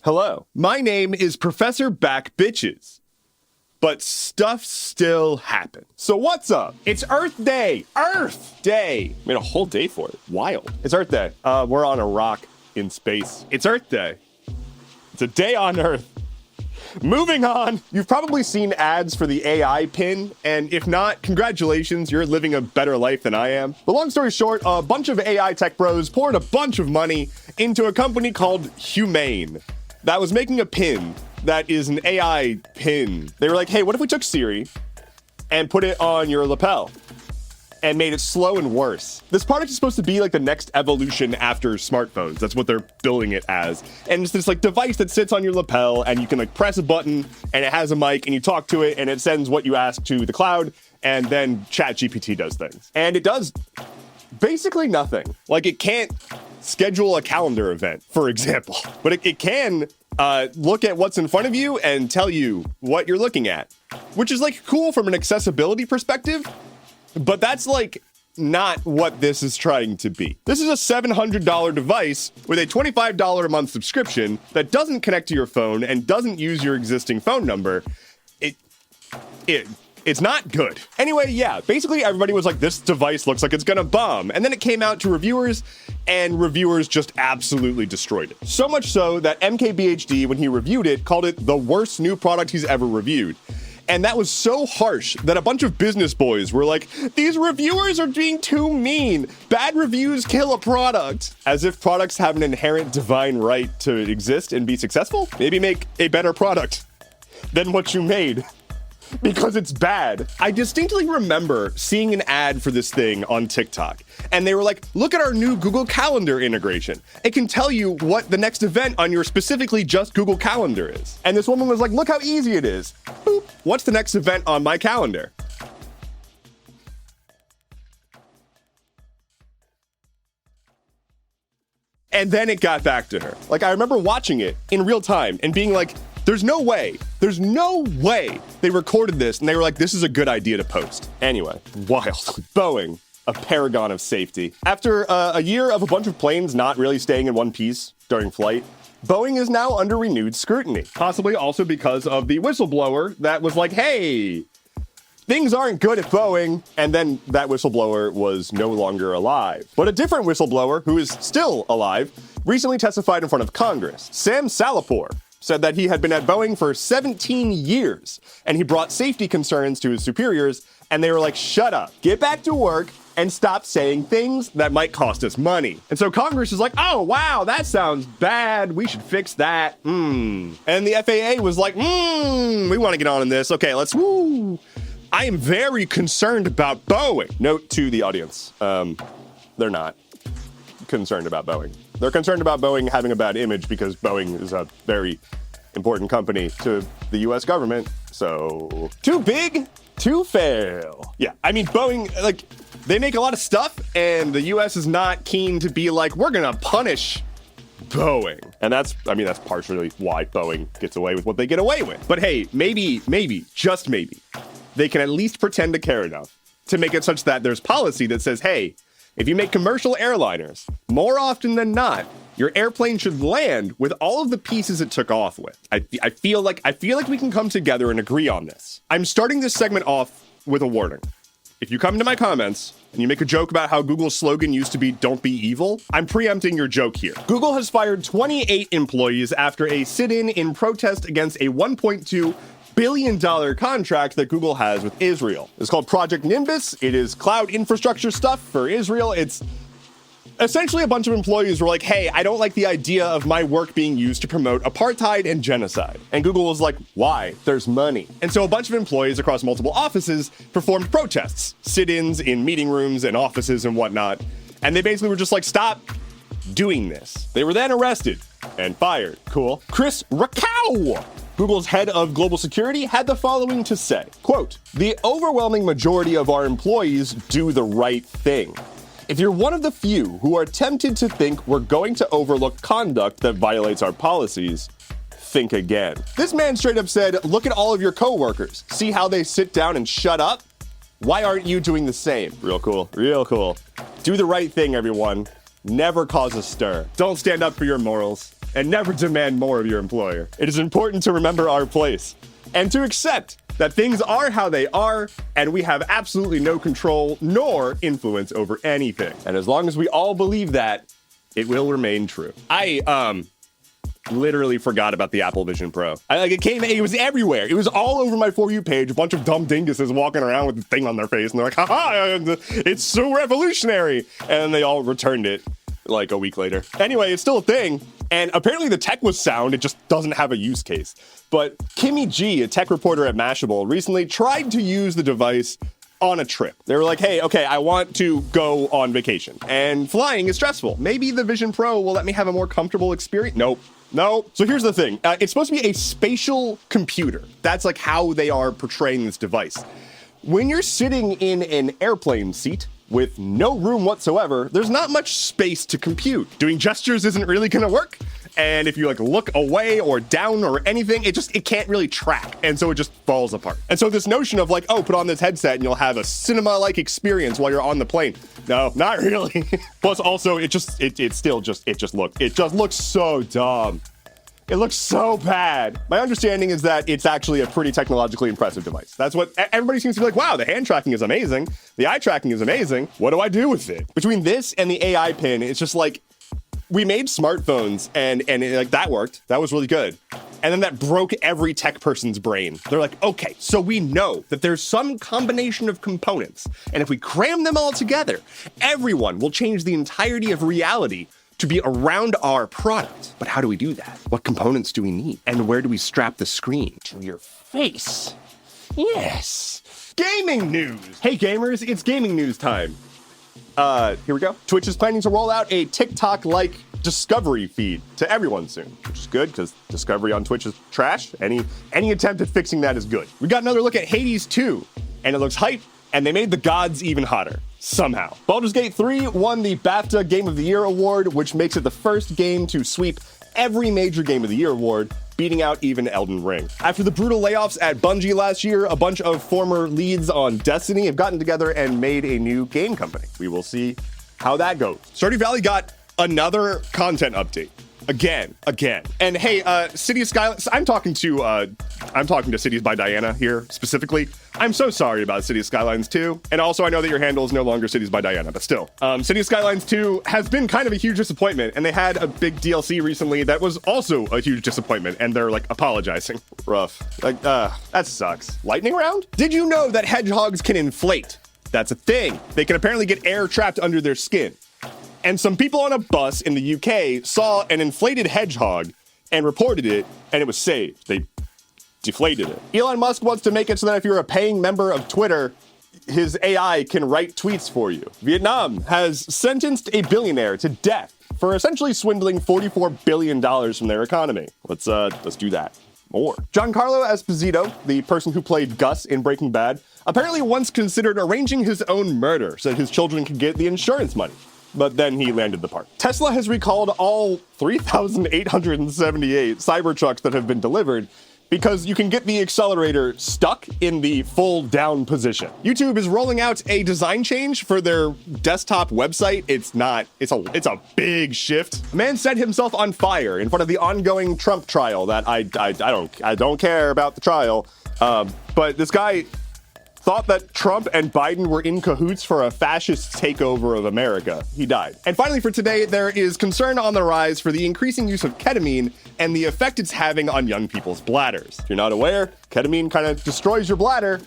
Hello, my name is Professor Back Bitches, but stuff still happens. So what's up? It's Earth Day! Earth Day! Made a whole day for it. Wild. It's Earth Day. We're on a rock in space. It's Earth Day. It's a day on Earth. Moving on, you've probably seen ads for the AI pin, and if not, congratulations, you're living a better life than I am. But long story short, a bunch of AI tech bros poured a bunch of money into a company called Humane that was making a pin that is an AI pin. They were like, hey, what if we took Siri and put it on your lapel and made it slow and worse? This product is supposed to be like the next evolution after smartphones. That's what they're building it as. And it's this like device that sits on your lapel and you can like press a button and it has a mic and you talk to it and it sends what you ask to the cloud and then ChatGPT does things. And it does basically nothing. Like it can't schedule a calendar event, for example, but it can look at what's in front of you and tell you what you're looking at, which is like cool from an accessibility perspective. But that's like not what this is trying to be. This is a $700 device with a $25 a month subscription that doesn't connect to your phone and doesn't use your existing phone number. It's not good. Anyway, yeah, basically everybody was like, this device looks like it's gonna bomb. And then it came out to reviewers and reviewers just absolutely destroyed it. So much so that MKBHD, when he reviewed it, called it the worst new product he's ever reviewed. And that was so harsh that a bunch of business boys were like, these reviewers are being too mean. Bad reviews kill a product. As if products have an inherent divine right to exist and be successful. Maybe make a better product than what you made because it's bad. I distinctly remember seeing an ad for this thing on TikTok. And they were like, look at our new Google Calendar integration. It can tell you what the next event on your specifically just Google Calendar is. And this woman was like, look how easy it is. Boop. What's the next event on my calendar? And then it got back to her. Like, I remember watching it in real time and being like, there's no way they recorded this and they were like, this is a good idea to post. Anyway, wild. Boeing, a paragon of safety. After a year of a bunch of planes not really staying in one piece during flight, Boeing is now under renewed scrutiny, possibly also because of the whistleblower that was like, hey, things aren't good at Boeing, and then that whistleblower was no longer alive. But a different whistleblower, who is still alive, recently testified in front of Congress. Sam Salapur said that he had been at Boeing for 17 years, and he brought safety concerns to his superiors, and they were like, shut up, get back to work, and stop saying things that might cost us money. And so Congress is like, oh, wow, that sounds bad. We should fix that. And the FAA was like, we want to get on in this. Okay, let's, woo. I am very concerned about Boeing. Note to the audience, they're not concerned about Boeing. They're concerned about Boeing having a bad image because Boeing is a very important company to the US government. So, too big to fail. Yeah, I mean, Boeing, like, they make a lot of stuff, and the US is not keen to be like, we're gonna punish Boeing. And that's partially why Boeing gets away with what they get away with. But hey, maybe, just maybe, they can at least pretend to care enough to make it such that there's policy that says, hey, if you make commercial airliners, more often than not, your airplane should land with all of the pieces it took off with. I feel like we can come together and agree on this. I'm starting this segment off with a warning. If you come to my comments and you make a joke about how Google's slogan used to be, don't be evil, I'm preempting your joke here. Google has fired 28 employees after a sit-in in protest against a $1.2 billion contract that Google has with Israel. It's called Project Nimbus. It is cloud infrastructure stuff for Israel. It's essentially a bunch of employees were like, hey, I don't like the idea of my work being used to promote apartheid and genocide. And Google was like, why? There's money. And so a bunch of employees across multiple offices performed protests, sit-ins in meeting rooms and offices and whatnot. And they basically were just like, stop doing this. They were then arrested and fired. Cool. Chris Rakow, Google's head of global security, had the following to say, quote, the overwhelming majority of our employees do the right thing. If you're one of the few who are tempted to think we're going to overlook conduct that violates our policies, think again. This man straight up said, look at all of your coworkers. See how they sit down and shut up? Why aren't you doing the same? Real cool, real cool. Do the right thing, everyone. Never cause a stir. Don't stand up for your morals. and never demand more of your employer. It is important to remember our place and to accept that things are how they are, and we have absolutely no control nor influence over anything. And as long as we all believe that, it will remain true. I literally forgot about the Apple Vision Pro. It was everywhere. It was all over my For You page, a bunch of dumb dinguses walking around with the thing on their face, and they're like, haha, it's so revolutionary. And then they all returned it like a week later. Anyway, it's still a thing, and apparently the tech was sound, it just doesn't have a use case. But Kimmy G, a tech reporter at Mashable, recently tried to use the device on a trip. They were like, hey, okay, I want to go on vacation, and flying is stressful. Maybe the Vision Pro will let me have a more comfortable experience. Nope. No. So here's the thing. It's supposed to be a spatial computer. That's like how they are portraying this device. When you're sitting in an airplane seat with no room whatsoever, there's not much space to compute. Doing gestures isn't really gonna work. And if you like look away or down or anything, it can't really track. And so it just falls apart. And so this notion of like, oh, put on this headset and you'll have a cinema-like experience while you're on the plane. No, not really. Plus also it just looks so dumb. It looks so bad. My understanding is that it's actually a pretty technologically impressive device. That's what everybody seems to be like, wow, the hand tracking is amazing. The eye tracking is amazing. What do I do with it? Between this and the AI pin, it's just like, we made smartphones and like that worked. That was really good. And then that broke every tech person's brain. They're like, okay, so we know that there's some combination of components. And if we cram them all together, everyone will change the entirety of reality to be around our product. But how do we do that? What components do we need? And where do we strap the screen? To your face. Yes. Gaming news. Hey gamers, it's gaming news time. Here we go. Twitch is planning to roll out a TikTok-like discovery feed to everyone soon, which is good because discovery on Twitch is trash. Any attempt at fixing that is good. We got another look at Hades 2, and it looks hype, and they made the gods even hotter. Somehow. Baldur's Gate 3 won the BAFTA Game of the Year award, which makes it the first game to sweep every major Game of the Year award, beating out even Elden Ring. After the brutal layoffs at Bungie last year, a bunch of former leads on Destiny have gotten together and made a new game company. We will see how that goes. Stardew Valley got another content update. Again. And hey, City of Skylines, I'm talking to Cities by Diana here specifically. I'm so sorry about City of Skylines 2. And also I know that your handle is no longer Cities by Diana, but still. City of Skylines 2 has been kind of a huge disappointment, and they had a big DLC recently that was also a huge disappointment, and they're like apologizing. Rough. Like, that sucks. Lightning round? Did you know that hedgehogs can inflate? That's a thing. They can apparently get air trapped under their skin. And some people on a bus in the UK saw an inflated hedgehog and reported it, and it was saved. They deflated it. Elon Musk wants to make it so that if you're a paying member of Twitter, his AI can write tweets for you. Vietnam has sentenced a billionaire to death for essentially swindling $44 billion from their economy. Let's do that. More. Giancarlo Esposito, the person who played Gus in Breaking Bad, apparently once considered arranging his own murder so that his children could get the insurance money. But then he landed the part. Tesla has recalled all 3,878 Cybertrucks that have been delivered because you can get the accelerator stuck in the full down position. YouTube is rolling out a design change for their desktop website. It's a big shift. A man set himself on fire in front of the ongoing Trump trial that I don't care about the trial. But this guy thought that Trump and Biden were in cahoots for a fascist takeover of America. He died. And finally for today, there is concern on the rise for the increasing use of ketamine and the effect it's having on young people's bladders. If you're not aware, ketamine kind of destroys your bladder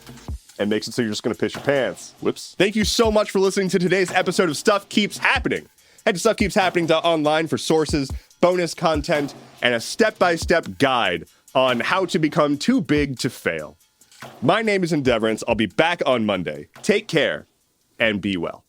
and makes it so you're just gonna piss your pants. Whoops. Thank you so much for listening to today's episode of Stuff Keeps Happening. Head to stuffkeepshappening.online for sources, bonus content, and a step-by-step guide on how to become too big to fail. My name is Endeavorance. I'll be back on Monday. Take care and be well.